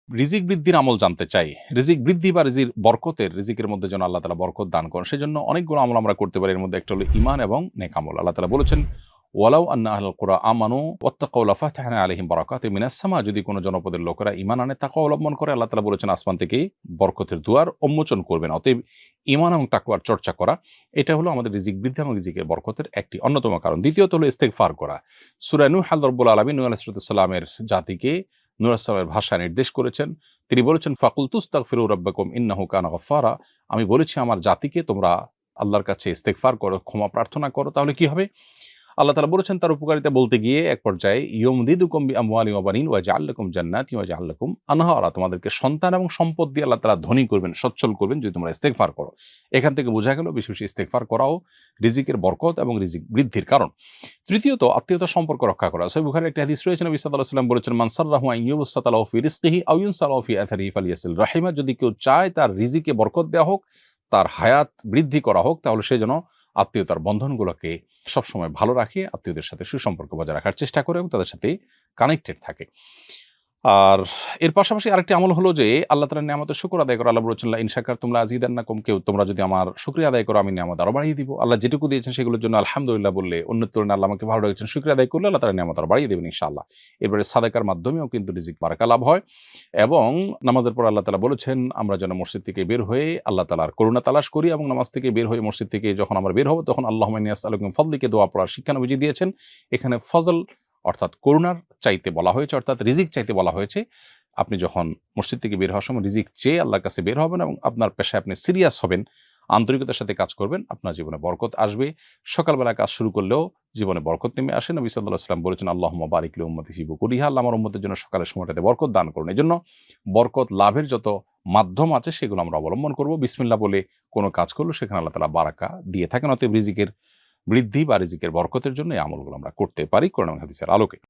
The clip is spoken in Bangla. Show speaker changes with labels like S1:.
S1: রিজিক বৃদ্ধির আমল জানতে চাই। রিজিক বৃদ্ধি বা রিজিকের মধ্যে যেন আল্লাহ তাআলা বরকত দান করেন। সেজন্য অনেকগুলো আমল আমরা করতে পারি। এর মধ্যে একটা হলো ঈমান এবং নেক আমল। আল্লাহ তাআলা বলেছেন, ওয়ালাউ আন্না আহলাল কুরা আমানু ওয়াত্তাকাউ লাফাতাহনা আলাইহিম বারাকাতিম মিনাস সামা। যদি কোনো জনপদের লোকেরা ঈমান আনে, তাকওয়া অবলম্বন করে, আল্লাহ তাআলা বলেছেন আসমান থেকেই বরকতের দুয়ার উন্মোচন করবেন। অতএব ঈমান এবং তাকওয়ার চর্চা করা, এটা হলো আমাদের রিজিক বৃদ্ধি এবং রিজিকের বরকতের একটি অন্যতম কারণ। দ্বিতীয়ত হলো ইস্তেগফার করা। সূরা নূহ আল্লাহ রাব্বুল আলামিন নূহ আলাইহিস সালামের জাতিকে নূহ আলাইহিস সালামের ভাষায় নির্দেশ করেছেন। তিনি বলেছেন, ফাকুলতু ইস্তাগফিরু রাব্বাকুম ইন্নাহু কানা গাফফারা। আমি বলেছি আমার জাতিকে তোমরা আল্লাহর কাছে ইস্তেগফার করো, ক্ষমা প্রার্থনা করো, তাহলে কি হবে? আল্লাহ তাআলা বলেছেন তার উপকারিতা বলতে গিয়ে এক পর্যায়ে, ইউমদিদুকুম বিআমওয়ালিন ওয়া বানিন ওয়া ইয়াজআল লাকুম জান্নাতিন ওয়া ইয়াজআল লাকুম আনহারা। তোমাদেরকে সন্তান এবং সম্পদ দিয়ে আল্লাহ তাআলা ধনী করবেন, সচ্ছল করবেন যদি তোমরা ইস্তেগফার করো। এখান থেকে বোঝা গেল বেশি বেশি ইস্তেগফার করাও রিজিকের বরকত এবং রিজিক বৃদ্ধির কারণ। তৃতীয়ত আত্মীয়তার সম্পর্ক রক্ষা করা। সহিহ বুখারীর একটি হাদিস রয়েছে, নবী সাল্লাল্লাহু আলাইহি ওয়াসাল্লাম বলেছেন, মান সাররাহু আন ইউবসাতা লাহু ফি রিজকিহি আও ইউনসা লাহু ফি আথারিহি ফালিয়াসিল রাহিমা। যদি কেউ চায় তার রিজিকে বরকত দেওয়া হোক, তার হায়াত বৃদ্ধি করা হোক, তাহলে সে যেন আত্মীয়তার বন্ধনগুলোকে সবসময় ভালো রাখে, আত্মীয়দের সাথে সুসম্পর্ক বজায় রাখার চেষ্টা করে এবং তাদের সাথে কানেক্টেড থাকে। আর এর পাশাপাশি আরেকটি আমল হলো যে আল্লাহ তাআলার নিয়ামতের শুকর আদায় করা। আল্লাহ বলেছেন, লা ইন শাকারতুম লাযিদান্নাকুম। তোমরা যদি আমার শুকরিয়া আদায় করো, আমি নিয়ামত আরো বাড়িয়ে দিব। আল্লাহ যেটুকু দিয়েছেন সেগুলোর জন্য আলহামদুলিল্লাহ বললে, অন্যের তুলনায় আল্লাহ আমাকে ভালো রেখেছেন, শুকরিয়া আদায় করলে আল্লাহ তাআলা নিয়ামত আরো বাড়িয়ে দেবেন ইনশাআল্লাহ। এরপরে সাদাকার মাধ্যমেও কিন্তু রিজিক বারাকা লাভ হয়। এবং নামাজের পর আল্লাহ তাআলা বলেছেন আমরা যেন মসজিদ থেকে বের হয়ে আল্লাহ তাআলার করুণা তালাশ করি, এবং নামাজ থেকে বের হয়ে মসজিদ থেকে যখন আমরা বের হব তখন আল্লাহুম্মা ইন্নী আসআলুকা মিন ফাদলিকা দোয়া পড়ার শিক্ষা নবীজি দিয়েছেন। এখানে ফজল অর্থাৎ করুণার চাইতে বলা হয়েছে, অর্থাৎ রিজিক চাইতে বলা হয়েছে। আপনি যখন মসজিদ থেকে বের হওয়ার সময় রিজিক চেয়ে আল্লাহর কাছে বের হবেন এবং আপনার পেশায় আপনি সিরিয়াস হবেন, আন্তরিকতার সাথে কাজ করবেন, আপনার জীবনে বরকত আসবে। সকালবেলা কাজ শুরু করলেও জীবনে বরকত নেমে আসে। নবী সাল্লাল্লাহু আলাইহি ওয়াসাল্লাম বলেছেন, আল্লাহুম্মা বারিক লি উম্মতি ফি বুকুরিহা। আল্লাহ আমার উম্মতের জন্য সকালের সময়টাতে বরকত দান করুন। এজন্য বরকত লাভের যত মাধ্যম আছে সেগুলো আমরা অবলম্বন করব। বিসমিল্লাহ বলে কোনো কাজ করলে সেখানে আল্লাহ তাআলা বারাকা দিয়ে থাকেন। অতএব রিজিকের বৃদ্ধি বা রিজিকের বরকতের জন্য এই আমলগুলো আমরা করতে পারি কোরআন এবং হাদিসের আলোকে।